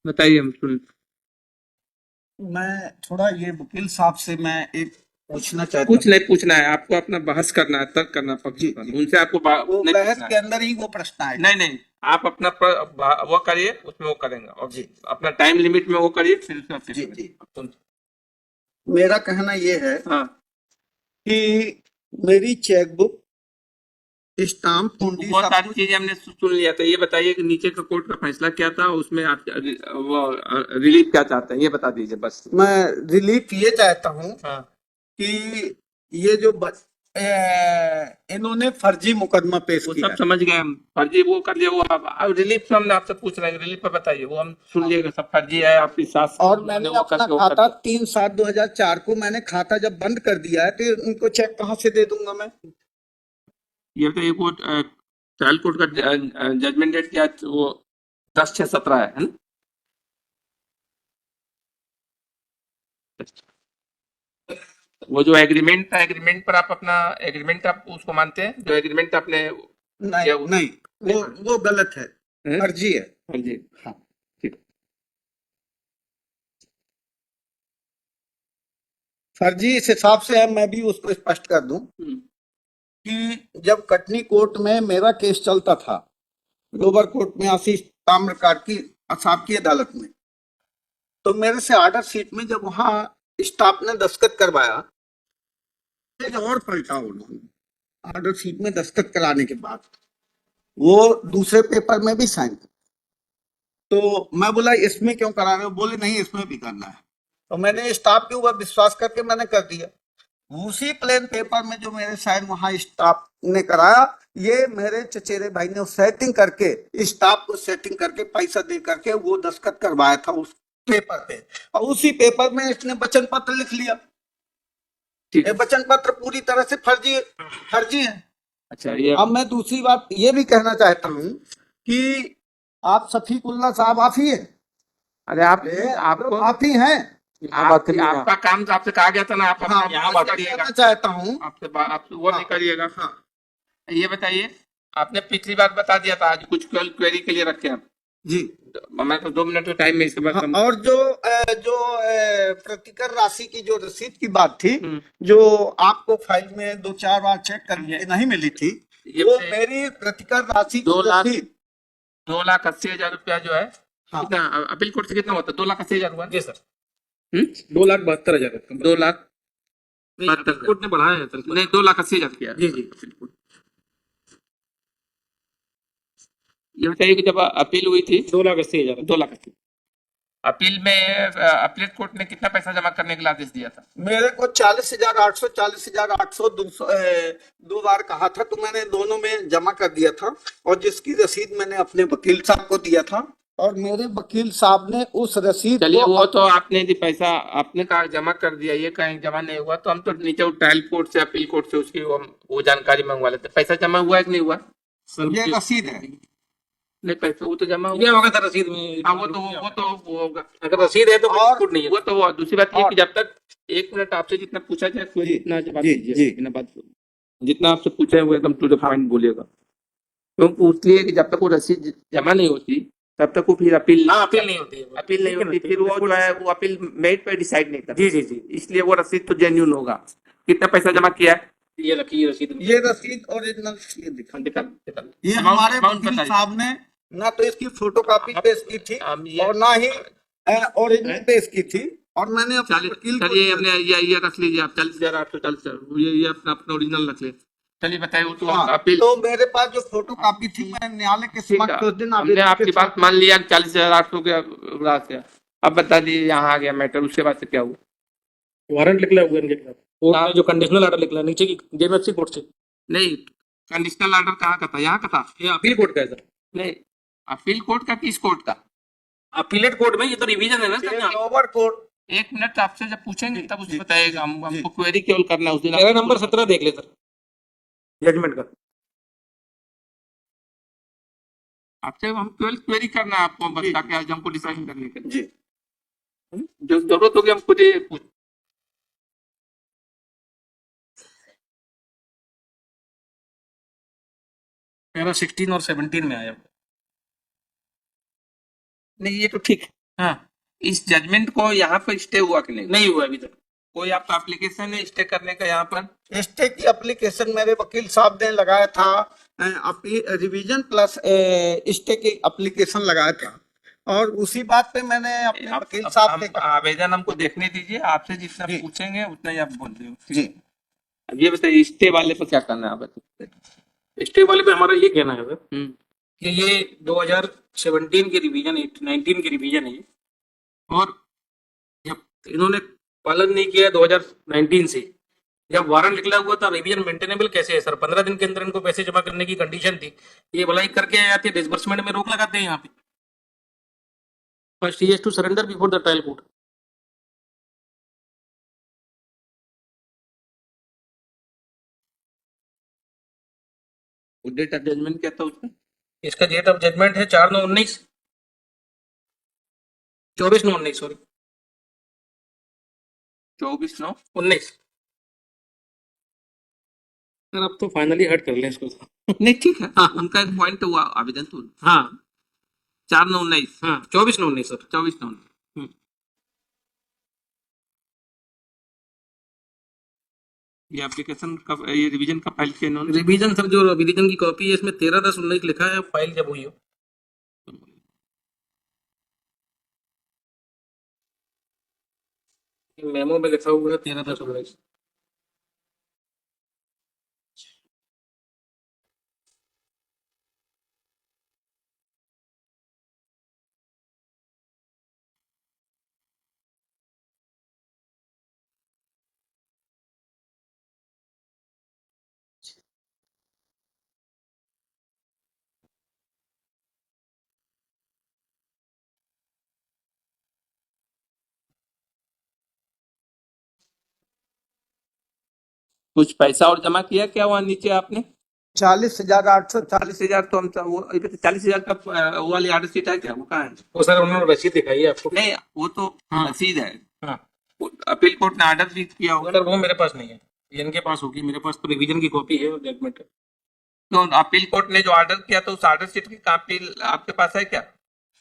बताइए, हम सुन। मैं थोड़ा ये वकील साहब से मैं एक पूछना चाहता कुछ हूँ। नहीं पूछना है आपको, अपना बहस करना है, तर्क करना है पक्ष जी पर, जी, उनसे आपको वो नहीं बहस पूछना के है। अंदर ही वो प्रश्न आएगा। नहीं नहीं, आप अपना वो करिए, उसमें वो करेंगे, और जी अपना टाइम लिमिट में वो करिए, फिर उसके बाद फिर जी जी, करेंगे। मेरा कहना ये है हाँ, कि मेरी चेकबुक, स्टाम्प, हुंडी वो सब सारी कुछ। चीजें हमने सुन लिया था। ये बताइए कि नीचे का कोर्ट का फैसला क्या था, उसमें आप वो रिलीफ क्या चाहते हैं, ये बता दीजिए बस। मैं रिलीफ ये चाहता हूँ हाँ, कि ये जो इन्होंने फर्जी मुकदमा पेश वो किया सब है। समझ गए हम, फर्जी वो कर लिया। वो अब रिलीफ से हमने आपसे पूछ रहे हैं, रिलीफ पे बताइए, वो हम सुन हाँ। लिएगा, सब फर्जी है, आपकी सास और उन्होंने मैंने वो अपना करके वो कर खाता दिया। 3/7/2004 को मैंने खाता जब बंद कर दिया है तो उनको चेक कहाँ से दे दूंगा मैं? ये बताइए, वो ट्रायल कोर्ट का जजमेंट डेट क्या है? वो 10/6/17 है ना? वो जो एग्रीमेंट था, एग्रीमेंट पर आप अपना एग्रीमेंट आप उसको मानते हैं, जो एग्रीमेंट आपने नहीं किया वो? नहीं, वो गलत है, हैं? फर्जी है। हाँ जी। हाँ। ठीक। फर्जी इस हिसाब से है, मैं भी उसको स्पष्ट कर दूं हम्म, कि जब कटनी कोर्ट में मेरा केस चलता था, लोअर कोर्ट में आशीष ताम्रकाट की साहब की अदालत में, तो मेरे से ऑर्डर शीट में जब वहां स्टाफ ने दस्तखत करवाया, एक और पलटा उन्होंने ऑर्डर शीट में दस्तखत कराने के बाद वो दूसरे पेपर में भी साइन। तो मैं बोला इसमें क्यों करा रहे हो? बोले नहीं इसमें भी करना है। तो मैंने स्टाफ के ऊपर विश्वास करके मैंने कर दिया। उसी प्लेन पेपर में जो मेरे साइन वहां स्टाफ ने कराया, ये मेरे चचेरे भाई ने सेटिंग करके, स्टाफ को सेटिंग करके पैसा दे करके वो दस्तखत करवाया था उस पेपर पे। और उसी पेपर में इसने वचन पत्र लिख लिया। ठीक ये है। वचन पत्र पूरी तरह से फर्जी फर्जी है। अच्छा, ये अब मैं दूसरी बात ये भी कहना चाहता हूँ कि आप शफीकुल्ला साहब आप ही हैं? अरे आप आप आपको आप ही हैं? आपका काम तो आपसे कहा गया था ना, आप हाँ, अपना मैं बात इसका करिएगा, कहना चाहता हूँ। आपसे आप वो नहीं हाँ करिएगा। हाँ ये बताइए, आपने पिछली बार बता दिया था, आज कुछ क्वेरी के लिए रखे हैं आप? जी। मैं तो 2 मिनट का टाइम में इसके बाद हाँ, हम। और जो प्रतिकर राशि की जो रसीद की बात थी, हम्म, जो आपको फाइल में 2-4 बार चेक करने पे नहीं मिली थी, ये वो मेरी प्रतिकर राशि की 2 लाख रसीद। 2,80,000 रुपया जो है, हाँ कितना अपील कोर्ट से कितना होता है? 2,80,000 हुआ? जी सर। हम्म, 2,72,000 2 लाख नहीं, अपील कोर्ट ने बढ़ाया है सर। नहीं, 2,80,000 किया जी जी। Appeal court. ये बताइए कि जब अपील हुई थी 2,80,000। 2,80,000, अपील में अपीलेट कोर्ट ने कितना पैसा जमा करने के लिए आदेश दिया था? मेरे को 40,800, 40,800 दो बार कहा था, तो मैंने दोनों में जमा कर दिया था। और जिसकी रसीद मैंने अपने वकील साहब को दिया था, और मेरे वकील साहब ने उस रसीद चलिए, को वो तो आपने यदि पैसा आपने कहा जमा कर दिया, ये कहीं जमा नहीं हुआ, तो हम तो नीचे ट्रायल कोर्ट से, अपील कोर्ट से उसकी वो जानकारी मंगवा लेते। पैसा जमा हुआ है कि नहीं हुआ? सर ये रसीद है। नहीं, पैसा वो तो जमा क्या हुआ। होगा सर रसीद में? हाँ, वो होगा। अगर रसीद है तो कोई और दिक्कत नहीं है। वो तो दूसरी बात ये और कि जब तक 1 मिनट आपसे जितना पूछा जाए, कोई जी इतना जवाब जी दीजिए, जी इतना बात जितना आपसे पूछा है वो एकदम टू द पॉइंट बोलिएगा। क्योंकि इसलिए कि जब तक वो रसीद जमा नहीं होती, तब तक वो फिर अपील हाँ, अपील नहीं होती है। अपील नहीं होती, फिर वो जो है वो अपील मेरिट पे डिसाइड नहीं करता। जी जी जी। इसलिए वो रसीद तो जेन्यून होगा। कितना पैसा जमा किया है? ये रखिए रसीद। ये रसीद ओरिजिनल, ये दिखा। निकाल। ये अमाउंट हमारे अमाउंट वकील बताइए। साहब ने ना तो इसकी फोटोकॉपी पेश की थी हम ये और ना ही ओरिजिनल पेश की थी, और मैंने अपने 40 वकील को चलिए, दिया हमने था। ये रख लीजिए आप, 40,840, ये अपना अपना ओरिजिनल रख ले। चलिए बताइए, वो तो हाँ, अपील। तो मेरे पास जो फोटोकॉपी थी, मैं न्यायालय के ठीक है, समक्ष उस दिन हमने आवेदन के आपकी बात समक्ष। मान लिया, 40,800 के रात से। अब बता दीजिए यहाँ आ गया मैटर, उसके बाद से क्या हुआ? वारंट निकला हुआ इनके खिलाफ। कोर्ट हाँ। ने जो कंडीशनल ऑर्डर निकला नीचे की जेएमएफसी कोर्ट से। नहीं, कंडीशनल ऑर्डर कहाँ का था? यहाँ का था? ये अपील कोर्ट का है सर। नहीं, अपील कोर्ट का, किस कोर्ट का? अपीलेट कोर्ट में ये तो रिवीजन है ना सर। ये लोअर कोर्ट। 1 मिनट आपसे जब पूछेंगे तब उससे जी बताइएगा, जी हमको क्वेरी केवल करना है उस दिन। मेरा नंबर 17 देख ले सर, जजमेंट का। आपसे हम केवल क्वेरी करना है आपको, बस ताकि आज हमको डिसाइड करने के लिए। जी। जो जरूरत होगी हम खुद ही पूछ। मेरा 16 और 17 में आया। नहीं, ये तो ठीक है। हाँ इस जजमेंट को यहाँ पर स्टे हुआ कि नहीं? नहीं हुआ अभी तक। कोई आपका एप्लीकेशन है स्टे करने का यहाँ पर? स्टे की एप्लीकेशन मेरे वकील साहब ने लगाया था, रिवीजन प्लस स्टे की एप्लीकेशन लगाया था, और उसी बात पे मैंने अपने वकील साहब से कहा। आवेदन हमको देखने दीजिए, आपसे जितना जी। पूछेंगे उतना ही आप बोल रहे हो। जी अब ये बताइए स्टे वाले पर क्या करना है आप बताइए। स्टे वाले पे हमारा ये कहना है सर हम्म, कि ये 2017 के रिवीजन 19 के रिवीजन है ये, और जब इन्होंने पालन नहीं किया 2019 से, जब वारंट निकला हुआ था रिवीजन मेंटेनेबल कैसे है सर? 15 दिन के अंदर इनको पैसे जमा करने की कंडीशन थी, ये भलाई करके आ जाती है, डिसबर्समेंट में रोक लगाते हैं यहाँ पे। फर्स्ट ही has to surrender before the trial court. Date of judgement क्या था उसमें? इसका डेट ऑफ जजमेंट है 4/9/19, 24/9/19 सॉरी 24/9/19। सर अब तो फाइनली हट कर लें इसको। नहीं ठीक है, उनका एक पॉइंट हुआ आवेदन तो हाँ 4/9/19, हाँ 24/9/19 सर। 24/9/19। ये एप्लीकेशन कब, ये रिवीजन का फाइल किया इन्होंने? रिवीजन सर, जो रिवीजन की कॉपी है इसमें 13/10/19 लिखा है, फाइल जब हुई हो। मेमो में लिखा हुआ है 13/10/19। कुछ पैसा और जमा किया क्या वहाँ नीचे आपने? 40,840। 40,000 तो हम वो 40,000 का वो वाली आर्डर शीट है क्या? वो कहाँ है? वो सर उन्होंने रसीद दिखाई है आपको। नहीं वो तो हाँ। रसीद है, हाँ अपील कोर्ट ने आर्डर शीट किया होगा। सर वो मेरे पास नहीं है, ये इनके पास होगी, मेरे पास तो रिवीजन की कॉपी है और जजमेंट है। तो अपील कोर्ट ने जो ऑर्डर किया तो उस ऑर्डर शीट की कॉपी आपके पास है क्या?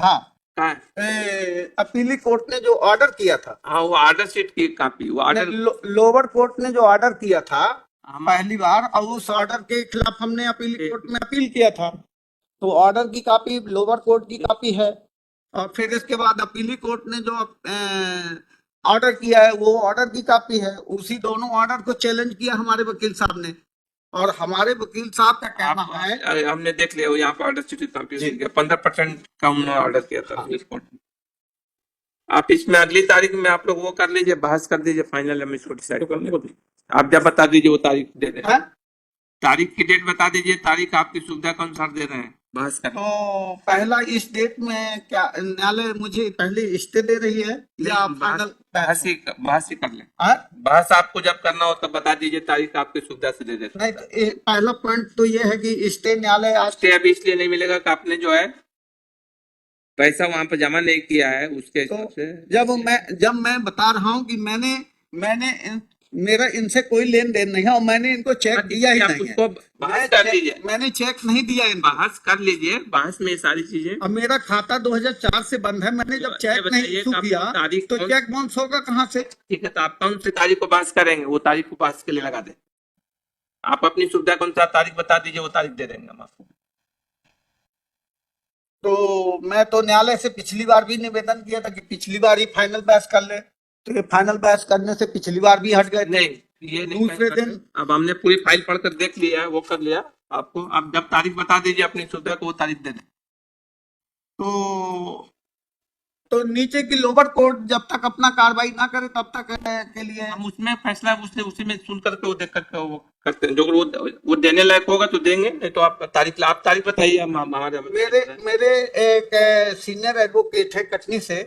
हाँ, कहाँ है? अपीली कोर्ट ने जो ऑर्डर किया था, हाँ वो ऑर्डर शीट की कॉपी, वो ऑर्डर लोअर कोर्ट ने जो ऑर्डर किया था हम पहली बार, और उस ऑर्डर के खिलाफ हमने अपील कोर्ट में अपील किया था, तो ऑर्डर की कॉपी लोअर कोर्ट की कॉपी है, और फिर इसके बाद अपीली कोर्ट ने जो ऑर्डर किया है वो ऑर्डर की कॉपी है। उसी दोनों ऑर्डर को चैलेंज किया हमारे वकील साहब ने, और हमारे वकील साहब का कहना है, हमने देख लिया वो यहाँ पर ऑर्डर शीट की कॉपी 15% का उन्होंने ऑर्डर किया था इस कोर्ट में। आप इसमें अगली तारीख में आप लोग वो कर लीजिए, बहस कर दीजिए, फाइनल हम इसको डिसाइड कर लेंगे। आप जब बता दीजिए वो तारीख दे दें, हाँ? तारीख की डेट बता दीजिए, तारीख आपकी सुविधा के अनुसार दे रहे हैं, बहस कर। तो पहला इस डेट में क्या न्यायालय मुझे पहले स्टे दे रही है या फाइनल? बहस ही कर लें। हाँ? बहस आपको जब करना हो तब बता दीजिए, तारीख आपकी सुविधा से दे देते हैं। नहीं तो पहला पॉइंट तो ये है कि स्टे न्यायालय आज स्टे अभी इसलिए नहीं मिलेगा कि आपने जो है पैसा वहां पर जमा नहीं किया है, उसके हिसाब से। जब मैं बता रहा हूँ कि मेरा इनसे कोई लेन देन नहीं है, और मैंने इनको चेक दिया ही आप नहीं है। उसको बहस कर लीजिए, मैंने चेक नहीं दिया इनको। बहस कर लीजिए, बहस में ये सारी चीजें। अब मेरा खाता 2004 से बंद है, मैंने जब चेक नहीं बताइए इशू कि आप किया तारीख तो कौन- चेक बाउंस होगा कहाँ से? ठीक है, तो आप कौन सी तारीख को बहस करेंगे, वो तारीख को बहस के लिए लगा दें। आप अपनी सुविधा के अनुसार तारीख बता दीजिए, वो तारीख दे देंगे हम आपको। तो मैं तो न्यायालय से पिछली बार भी निवेदन किया था कि पिछली बार ही फाइनल बहस कर ले, तो ये फाइनल बहस करने से पिछली बार भी हट गए थे। नहीं ये नहीं दूसरे कर सकते। दिन- अब हमने पूरी फाइल पढ़कर देख लिया है, वो कर लिया आपको। अब जब तारीख बता दीजिए अपनी सुविधा को, वो तारीख दे दें। तो नीचे की लोअर कोर्ट जब तक अपना कार्रवाई ना करे तब तक के लिए हम उसमें फैसला उसी में सुन करके वो देख करके वो करते हैं। जो वो देने लायक होगा तो देंगे, नहीं तो आप तारीख बताइए। हम हमारे मेरे एक सीनियर एडवोकेट है कटनी से,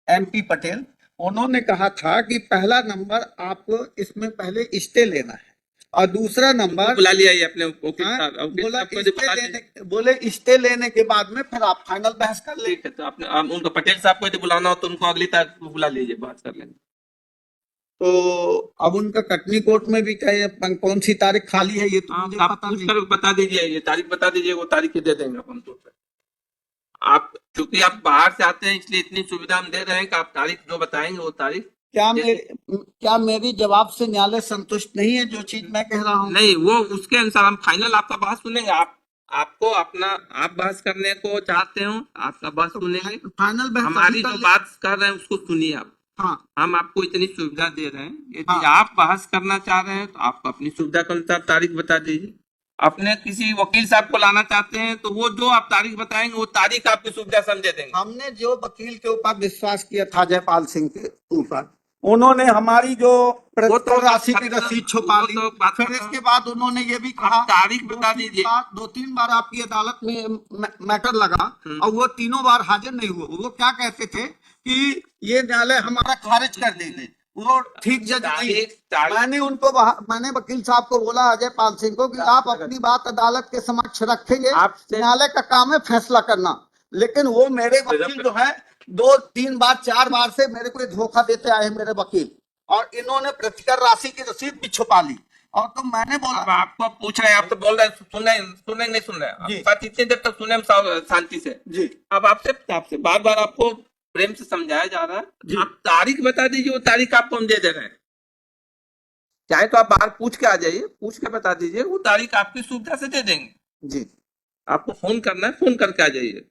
MP पटेल, उन्होंने कहा था कि पहला नंबर आपको इसमें पहले स्टे लेना है, और दूसरा नंबर बुला लिया ये अपने वकील हाँ, साहब, वकील बोला साहब को जो बता दीजिए। बोले स्टे लेने के बाद में फिर आप फाइनल बहस कर ले। ठीक है, तो आपने उनको पटेल साहब को यदि बुलाना हो तो उनको अगली तारीख को बुला लीजिए, बात कर लेंगे। तो अब उनका कटनी कोर्ट में भी कौन सी तारीख खाली है ये तो मुझे आप पता पूछ नहीं। कर बता दीजिए, ये तारीख बता दीजिए, वो तारीख ही दे देंगे अपन तो। आप क्योंकि आप बाहर से आते हैं इसलिए इतनी सुविधा हम दे रहे हैं कि आप तारीख जो बताएंगे वो तारीख क्या मेरी जवाब से न्यायालय संतुष्ट नहीं है जो चीज मैं कह रहा हूँ? नहीं, वो उसके अनुसार हम फाइनल आपका बहस सुनेंगे। आपको अपना आप बहस करने को चाहते हो, आपका बहस सुनेंगे। फाइनल बहस हमारी अभी जो तक- बात कर रहे हैं उसको सुनिए आप। हाँ हम आपको इतनी सुविधा दे रहे हैं, यदि हाँ। आप बहस करना चाह रहे हैं तो आप अपनी सुविधा के अनुसार तारीख बता दीजिए। अपने किसी वकील साहब को लाना चाहते हैं तो वो जो आप तारीख बताएंगे वो तारीख आपकी सुविधा समझे देंगे। हमने जो वकील के ऊपर विश्वास किया था जयपाल सिंह के ऊपर, उन्होंने हमारी जो प्रतिकर राशि की रसीद छुपा ली। फिर इसके बाद उन्होंने ये भी कहा, तारीख बता दीजिए। 2-3 बार आपकी अदालत में मैटर लगा और वो तीनों बार हाजिर नहीं हुए। वो क्या कहते थे कि ये न्यायालय हमारा खारिज कर देंगे, वो ठीक जज नहीं। मैंने मैंने वकील साहब को बोला, अजय पाल सिंह को, कि आप अपनी बात अदालत के समक्ष रखेंगे, न्यायालय का काम है फैसला करना। लेकिन वो मेरे वकील जो है 2-3 बार 4 बार से मेरे को धोखा देते आए मेरे वकील, और इन्होंने प्रतिकर राशि की रसीद भी छुपा ली। और तो मैंने बोला, अब आपको पूछ रहे हैं, आप तो बोल रहे हैं सुने नहीं सुन रहे हैं। बात इतनी देर तक सुने हम शांति से जी अब आपसे बार बार आपको प्रेम से समझाया जा रहा है। आप तारीख बता दीजिए, वो तारीख आपको हम दे दे रहे हैं। चाहे तो आप बाहर पूछ के आ जाइए, पूछ के बता दीजिए, वो तारीख आपकी सुविधा से दे देंगे। जी आपको फोन करना है, फोन करके आ जाइए,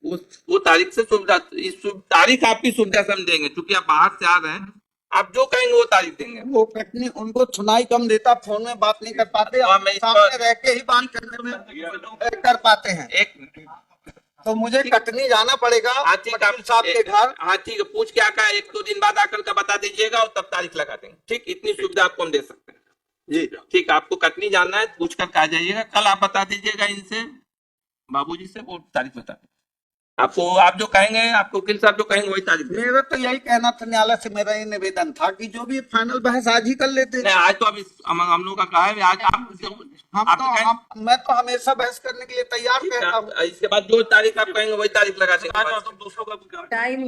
वो तारीख से सुविधा, तारीख आपकी सुविधा से हम देंगे। क्योंकि आप बाहर से आ रहे हैं, आप जो कहेंगे वो तारीख देंगे। वो कटनी उनको सुनाई कम देता, फोन में बात नहीं कर पाते, हाँ, मैं इस पर- सामने रह के ही बात करने में कर पाते हैं। एक तो मुझे कटनी जाना पड़ेगा हाँ ठीक है, वकील साहब के घर। हाँ ठीक है, पूछ के आकर 1-2 दिन बाद आकर का बता दीजिएगा और तब तारीख लगा देंगे। ठीक, इतनी सुविधा आपको हम दे सकते हैं। जी ठीक, आपको कटनी जाना है, पूछ कर आ जाइएगा। कल आप बता दीजिएगा इनसे, बाबूजी से, वो तारीख बता देंगे आपको। आप जो कहेंगे, आपको वकील साहब जो कहेंगे वही तारीख देंगे। मेरा तो यही कहना था, न्यायालय से मेरा ये निवेदन था कि जो भी फाइनल बहस आज ही कर लेते। नहीं, आज तो अभी हम लोगों का कहा है, आज मैं तो हमेशा बहस करने के लिए तैयार रहता हूँ। इसके बाद जो तारीख आप कहेंगे वही तारीख लगा देंगे। Time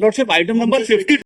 lordship, item number 50